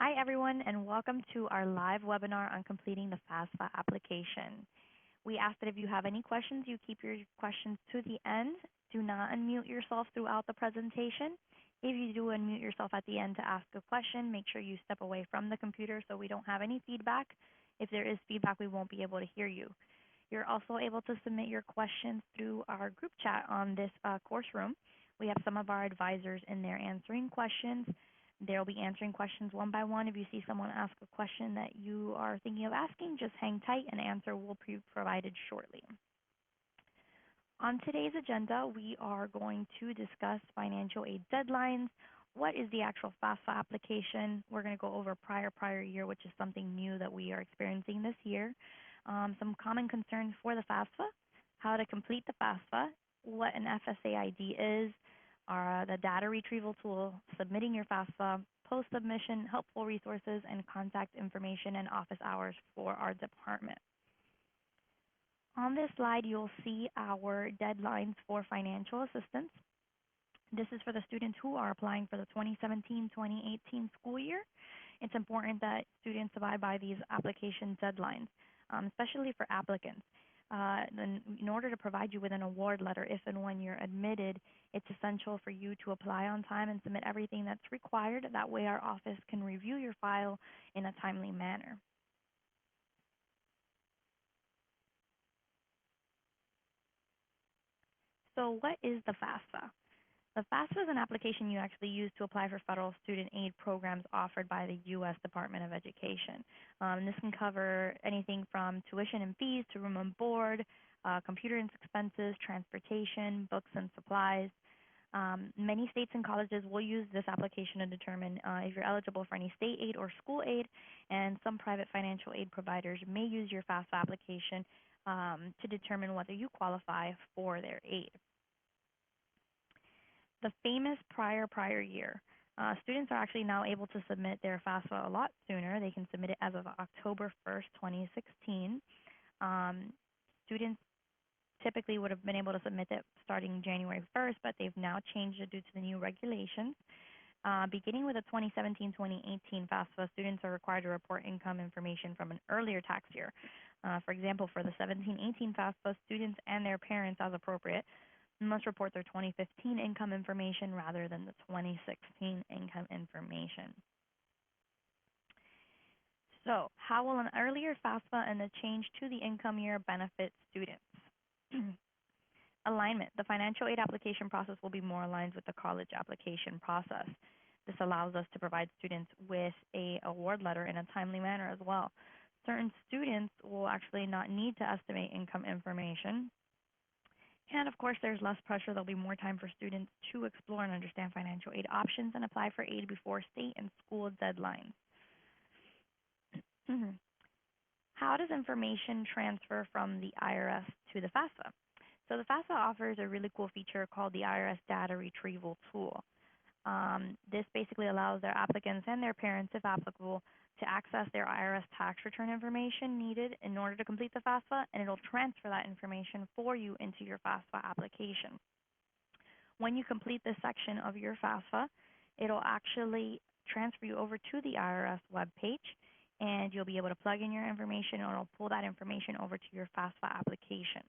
Hi, everyone, and welcome to our live webinar on completing the FAFSA application. We ask that if you have any questions, you keep your questions to the end. Do not unmute yourself throughout the presentation. If you do unmute yourself at the end to ask a question, make sure you step away from the computer so we don't have any feedback. If there is feedback, we won't be able to hear you. You're also able to submit your questions through our group chat on this course room. We have some of our advisors in there answering questions. They'll be answering questions one by one. If you see someone ask a question that you are thinking of asking, just hang tight. An answer will be provided shortly. On today's agenda, we are going to discuss financial aid deadlines. What is the actual FAFSA application? We're going to go over prior year, which is something new that we are experiencing this year. Some common concerns for the FAFSA, how to complete the FAFSA, what an FSA ID is, the data retrieval tool, submitting your FAFSA, post-submission, helpful resources, and contact information and office hours for our department. On this slide, you'll see our deadlines for financial assistance. This is for the students who are applying for the 2017-2018 school year. It's important that students abide by these application deadlines, especially for applicants. In order to provide you with an award letter if and when you're admitted, it's essential for you to apply on time and submit everything that's required. That way our office can review your file in a timely manner. So what is the FAFSA? The FAFSA is an application you actually use to apply for federal student aid programs offered by the U.S. Department of Education. This can cover anything from tuition and fees to room and board, computer and expenses, transportation, books and supplies. Many states and colleges will use this application to determine if you're eligible for any state aid or school aid, and some private financial aid providers may use your FAFSA application to determine whether you qualify for their aid. The famous prior year. Students are actually now able to submit their FAFSA a lot sooner. They can submit it as of October 1st, 2016. Students typically would have been able to submit it starting January 1st, but they've now changed it due to the new regulations. Beginning with the 2017-2018 FAFSA, students are required to report income information from an earlier tax year. For example, for the 17-18 FAFSA, students and their parents, as appropriate, must report their 2015 income information rather than the 2016 income information. So, how will an earlier FAFSA and the change to the income year benefit students? Alignment. The financial aid application process will be more aligned with the college application process. This allows us to provide students with an award letter in a timely manner as well. Certain students will actually not need to estimate income information. And of course, there's less pressure. There'll be more time for students to explore and understand financial aid options and apply for aid before state and school deadlines. How does information transfer from the IRS to the FAFSA? So the FAFSA offers a really cool feature called the IRS data retrieval tool. This basically allows their applicants and their parents, if applicable, to access their IRS tax return information needed in order to complete the FAFSA, and it'll transfer that information for you into your FAFSA application. When you complete this section of your FAFSA, it'll actually transfer you over to the IRS webpage, and you'll be able to plug in your information, and it'll pull that information over to your FAFSA application.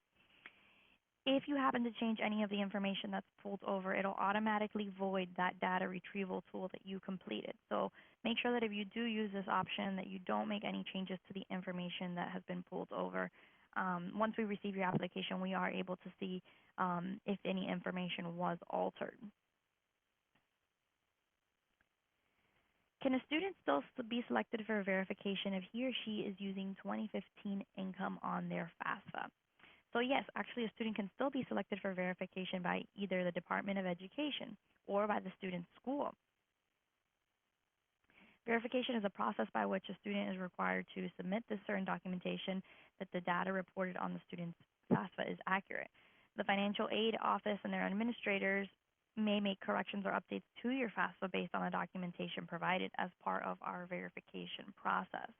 If you happen to change any of the information that's pulled over, it'll automatically void that data retrieval tool that you completed. So make sure that if you do use this option, that you don't make any changes to the information that has been pulled over. Once we receive your application, we are able to see if any information was altered. Can a student still be selected for verification if he or she is using 2015 income on their FAFSA? So yes, actually a student can still be selected for verification by either the Department of Education or by the student's school. Verification is a process by which a student is required to submit this certain documentation that the data reported on the student's FAFSA is accurate. The financial aid office and their administrators may make corrections or updates to your FAFSA based on the documentation provided as part of our verification process.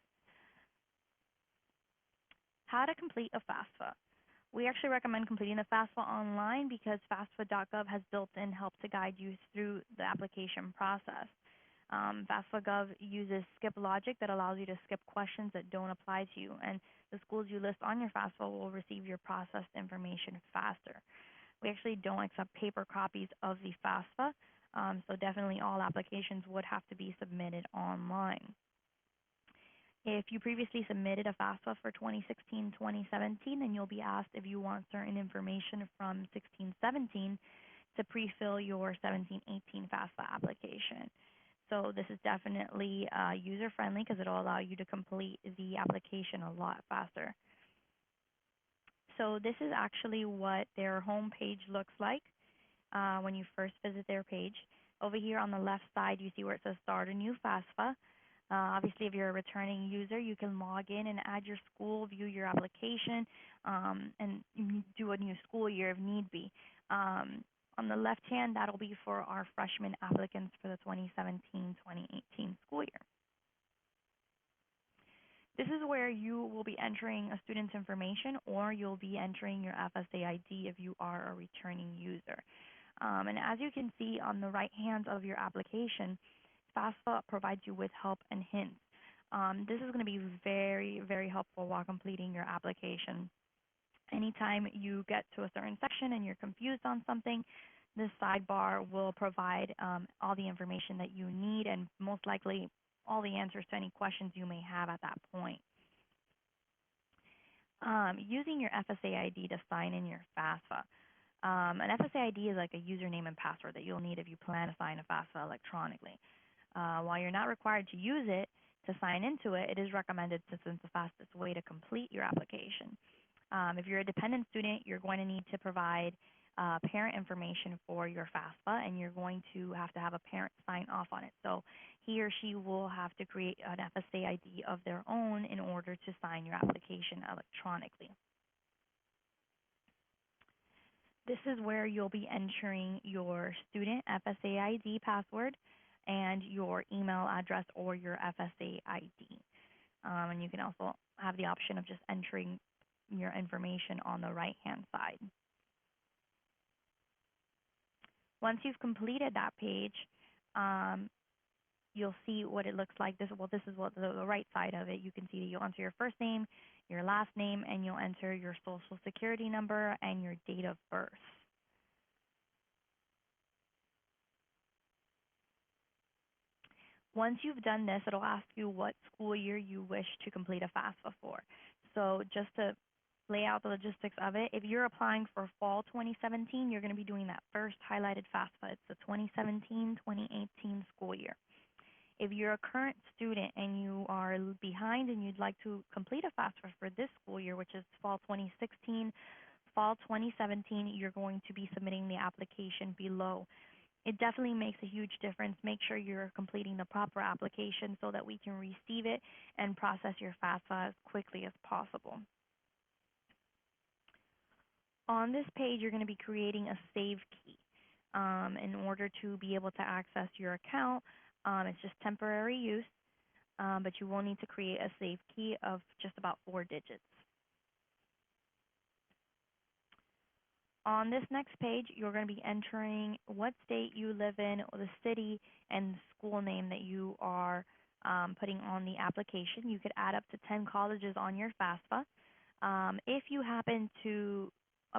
How to complete a FAFSA. We actually recommend completing the FAFSA online because FAFSA.gov has built-in help to guide you through the application process. FAFSA.gov uses skip logic that allows you to skip questions that don't apply to you, and the schools you list on your FAFSA will receive your processed information faster. We actually don't accept paper copies of the FAFSA, so definitely all applications would have to be submitted online. If you previously submitted a FAFSA for 2016-2017, then you'll be asked if you want certain information from 16-17 to pre-fill your 17-18 FAFSA application. So this is definitely user-friendly because it'll allow you to complete the application a lot faster. So this is actually what their home page looks like when you first visit their page. Over here on the left side, you see where it says Start a New FAFSA. Obviously, if you're a returning user, you can log in and add your school, view your application, and do a new school year if need be. On the left hand, that'll be for our freshman applicants for the 2017-2018 school year. This is where you will be entering a student's information, or you'll be entering your FSA ID if you are a returning user. And as you can see on the right hand of your application, FAFSA provides you with help and hints. This is going to be very, very helpful while completing your application. Anytime you get to a certain section and you're confused on something, this sidebar will provide all the information that you need, and most likely all the answers to any questions you may have at that point. Using your FSA ID to sign in your FAFSA. An FSA ID is like a username and password that you'll need if you plan to sign a FAFSA electronically. While you're not required to use it to sign into it, it is recommended since it's the fastest way to complete your application. If you're a dependent student, you're going to need to provide parent information for your FAFSA, and you're going to have a parent sign off on it. So he or she will have to create an FSA ID of their own in order to sign your application electronically. This is where you'll be entering your student FSA ID password and your email address or your FSA ID. And you can also have the option of just entering your information on the right-hand side. Once you've completed that page, you'll see what it looks like. This is what the right side of it. You can see that you'll enter your first name, your last name, and you'll enter your social security number and your date of birth. Once you've done this, it'll ask you what school year you wish to complete a FAFSA for. So just to lay out the logistics of it, if you're applying for fall 2017, you're going to be doing that first highlighted FAFSA. It's the 2017-2018 school year. If you're a current student and you are behind and you'd like to complete a FAFSA for this school year, which is fall 2016, fall 2017, you're going to be submitting the application below. It definitely makes a huge difference. Make sure you're completing the proper application so that we can receive it and process your FAFSA as quickly as possible. On this page, you're going to be creating a save key in order to be able to access your account. It's just temporary use, but you will need to create a save key of just about 4 digits. On this next page, you're going to be entering what state you live in, or the city, and the school name that you are putting on the application. You could add up to 10 colleges on your FAFSA. If you happen to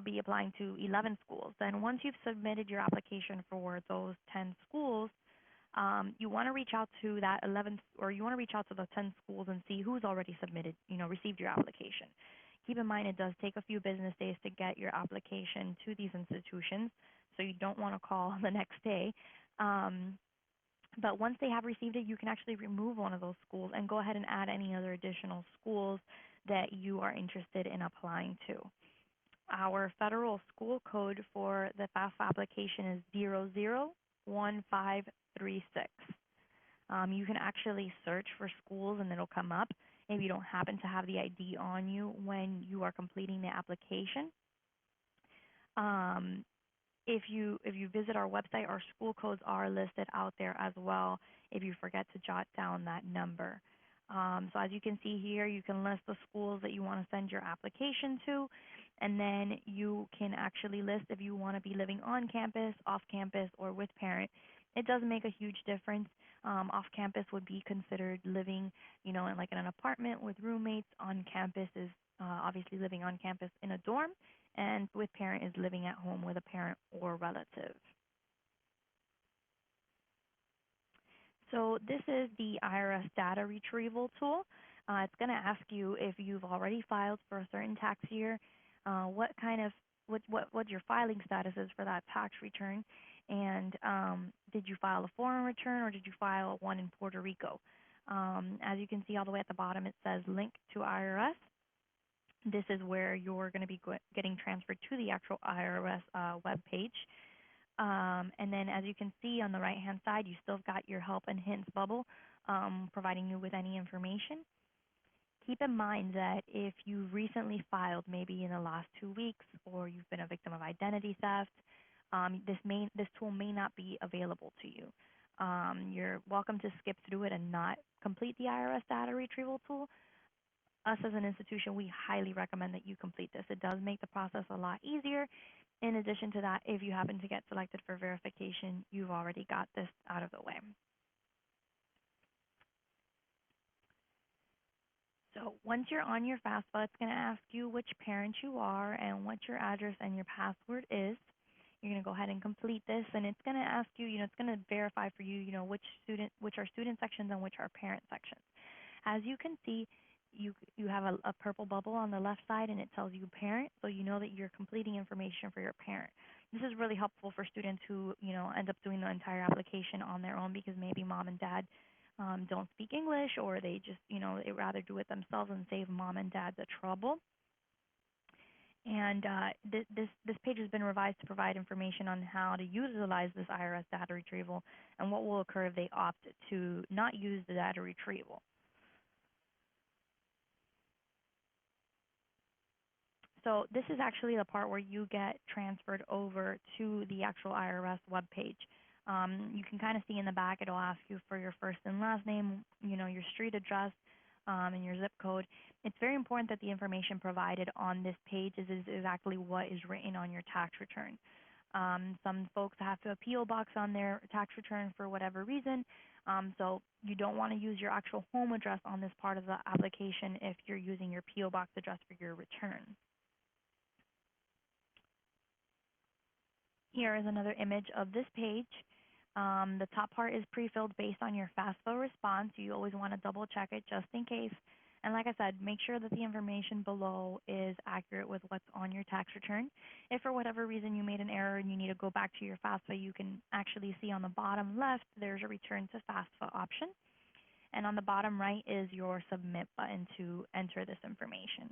be applying to 11 schools, then once you've submitted your application for those 10 schools, you want to reach out to that 11, or you want to reach out to the 10 schools and see who's already submitted, received your application. Keep in mind, it does take a few business days to get your application to these institutions, so you don't want to call the next day. But once they have received it, you can actually remove one of those schools and go ahead and add any other additional schools that you are interested in applying to. Our federal school code for the FAFSA application is 001536. You can actually search for schools and it'll come up if you don't happen to have the ID on you when you are completing the application. If you visit our website, our school codes are listed out there as well if you forget to jot down that number. So as you can see here, you can list the schools that you want to send your application to, and then you can actually list if you want to be living on campus, off campus, or with parent. It does make a huge difference. Off campus would be considered living, in like in an apartment with roommates. On campus is obviously living on campus in a dorm, and with parent is living at home with a parent or relative. So this is the IRS data retrieval tool. It's going to ask you if you've already filed for a certain tax year, what kind of what your filing status is for that tax return, and did you file a foreign return or did you file one in Puerto Rico? As you can see all the way at the bottom, it says link to IRS. This is where you're going to be getting transferred to the actual IRS web page. And then as you can see on the right-hand side, you still got your help and hints bubble providing you with any information. Keep in mind that if you recently filed, maybe in the last 2 weeks, or you've been a victim of identity theft, this tool may not be available to you. You're welcome to skip through it and not complete the IRS data retrieval tool. Us as an institution, we highly recommend that you complete this. It does make the process a lot easier. In addition to that, if you happen to get selected for verification, you've already got this out of the way. So once you're on your FAFSA, it's going to ask you which parent you are and what your address and your password is. You're going to go ahead and complete this, and it's going to ask you, it's going to verify for you, which are student sections and which are parent sections. As you can see, you have a purple bubble on the left side, and it tells you parent, so you know that you're completing information for your parent. This is really helpful for students who, end up doing the entire application on their own because maybe mom and dad don't speak English, or they just, they rather do it themselves and save mom and dad the trouble. And this page has been revised to provide information on how to utilize this IRS data retrieval and what will occur if they opt to not use the data retrieval. So this is actually the part where you get transferred over to the actual IRS webpage. You can kind of see in the back, it'll ask you for your first and last name, your street address, and your zip code. It's very important that the information provided on this page is exactly what is written on your tax return. Some folks have to appeal box on their tax return for whatever reason. So you don't want to use your actual home address on this part of the application if you're using your PO box address for your return. Here is another image of this page. The top part is pre-filled based on your FAFSA response. You always want to double check it just in case. And like I said, make sure that the information below is accurate with what's on your tax return. If for whatever reason you made an error and you need to go back to your FAFSA, you can actually see on the bottom left, there's a return to FAFSA option. And on the bottom right is your submit button to enter this information.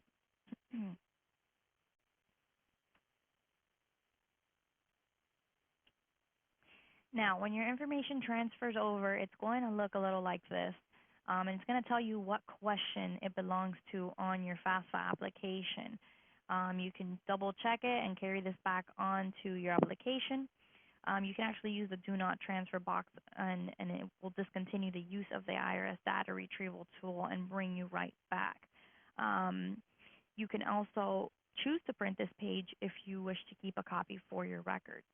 Now, when your information transfers over, it's going to look a little like this. And it's going to tell you what question it belongs to on your FAFSA application. You can double check it and carry this back onto your application. You can actually use the do not transfer box, and it will discontinue the use of the IRS data retrieval tool and bring you right back. You can also choose to print this page if you wish to keep a copy for your records.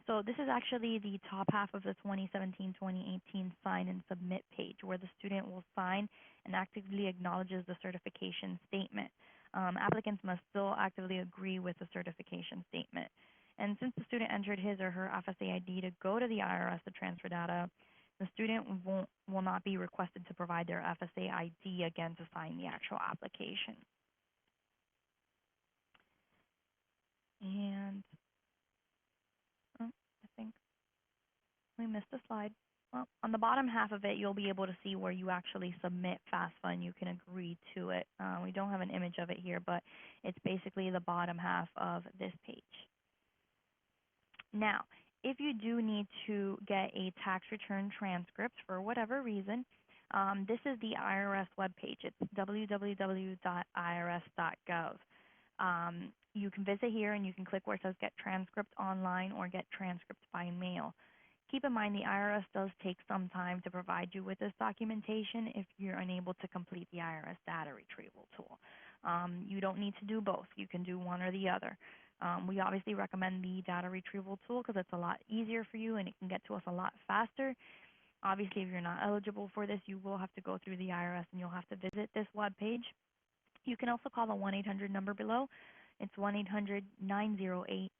So this is actually the top half of the 2017-2018 sign and submit page, where the student will sign and actively acknowledges the certification statement. Applicants must still actively agree with the certification statement. And since the student entered his or her FSA ID to go to the IRS to transfer data, the student will not be requested to provide their FSA ID again to sign the actual application. And I think we missed a slide. Well, on the bottom half of it, you'll be able to see where you actually submit FAFSA and you can agree to it. We don't have an image of it here, but it's basically the bottom half of this page. Now, if you do need to get a tax return transcript for whatever reason, this is the IRS webpage. It's www.irs.gov. You can visit here and you can click where it says Get Transcript Online or Get Transcript by Mail. Keep in mind the IRS does take some time to provide you with this documentation if you're unable to complete the IRS data retrieval tool. You don't need to do both. You can do one or the other. We obviously recommend the data retrieval tool because it's a lot easier for you and it can get to us a lot faster. Obviously, if you're not eligible for this, you will have to go through the IRS and you'll have to visit this web page. You can also call the 1-800 number below. It's 1-800-908-9946,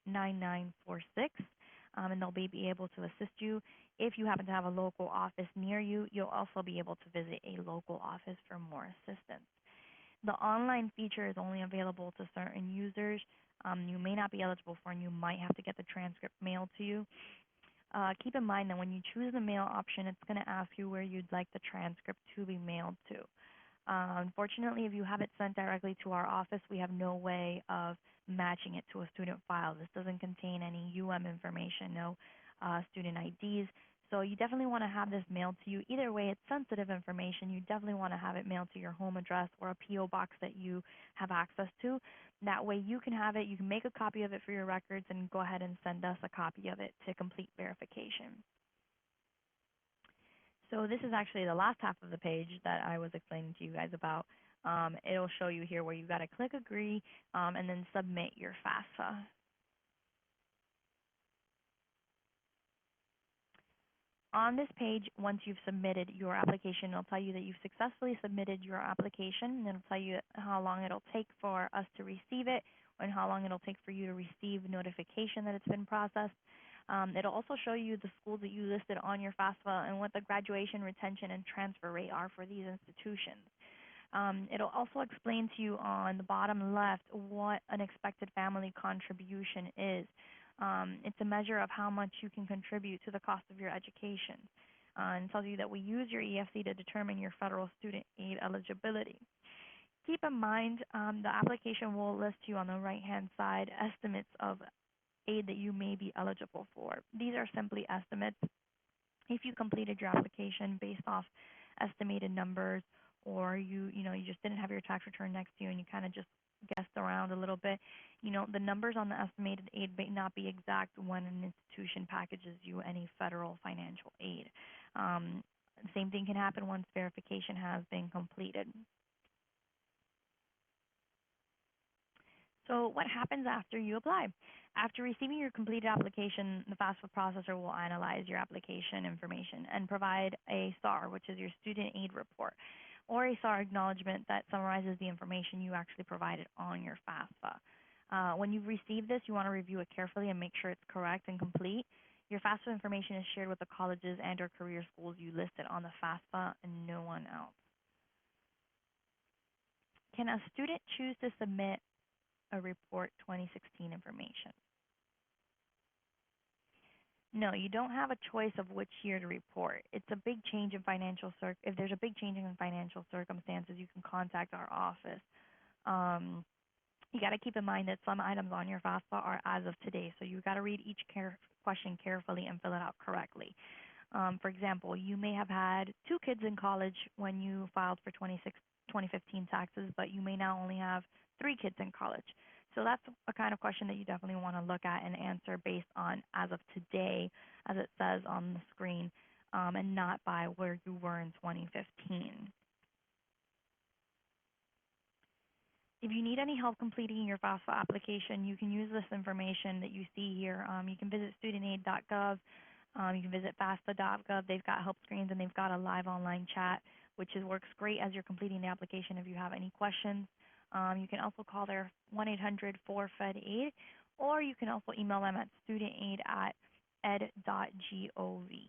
and they'll be able to assist you. If you happen to have a local office near you, you'll also be able to visit a local office for more assistance. The online feature is only available to certain users. You may not be eligible for, and you might have to get the transcript mailed to you. Keep in mind that when you choose the mail option, it's going to ask you where you'd like the transcript to be mailed to. Unfortunately, if you have it sent directly to our office, we have no way of matching it to a student file. This doesn't contain any information, no student IDs. So you definitely want to have this mailed to you. Either way, it's sensitive information. You definitely want to have it mailed to your home address or a PO box that you have access to. That way you can have it, you can make a copy of it for your records and go ahead and send us a copy of it to complete verification. So this is actually the last half of the page that I was explaining to you guys about. It'll show you here where you got to click agree and then submit your FAFSA. On this page, once you've submitted your application, it'll tell you that you've successfully submitted your application, and it'll tell you how long it'll take for us to receive it and how long it'll take for you to receive notification that it's been processed. It'll also show you the schools that you listed on your FAFSA and what the graduation, retention, and transfer rate are for these institutions. It'll also explain to you on the bottom left what an expected family contribution is. It's a measure of how much you can contribute to the cost of your education. And it tells you that we use your EFC to determine your federal student aid eligibility. Keep in mind, the application will list you on the right-hand side estimates of aid that you may be eligible for. These are simply estimates. If you completed your application based off estimated numbers, or you just didn't have your tax return next to you and you kind of just guessed around a little bit, the numbers on the estimated aid may not be exact when an institution packages you any federal financial aid. Same thing can happen once verification has been completed. So what happens after you apply? After receiving your completed application, the FAFSA processor will analyze your application information and provide a SAR, which is your student aid report, or a SAR acknowledgement that summarizes the information you actually provided on your FAFSA. When you've received this, you want to review it carefully and make sure it's correct and complete. Your FAFSA information is shared with the colleges and or career schools you listed on the FAFSA and no one else. Can a student choose to submit a report 2016 information? No, you don't have a choice of which year to report. It's a big change in if there's a big change in financial circumstances, you can contact our office. You got to keep in mind that some items on your FAFSA are as of today, so you got to read each question carefully and fill it out correctly. For example, you may have had 2 kids in college when you filed for 2015 taxes, but you may now only have 3 kids in college. So that's a kind of question that you definitely want to look at and answer based on as of today, as it says on the screen, and not by where you were in 2015. If you need any help completing your FAFSA application, you can use this information that you see here. You can visit studentaid.gov. You can visit FAFSA.gov. They've got help screens and they've got a live online chat, which works great as you're completing the application if you have any questions. You can also call their 1-800-4FED-AID, or you can also email them at studentaid@ed.gov.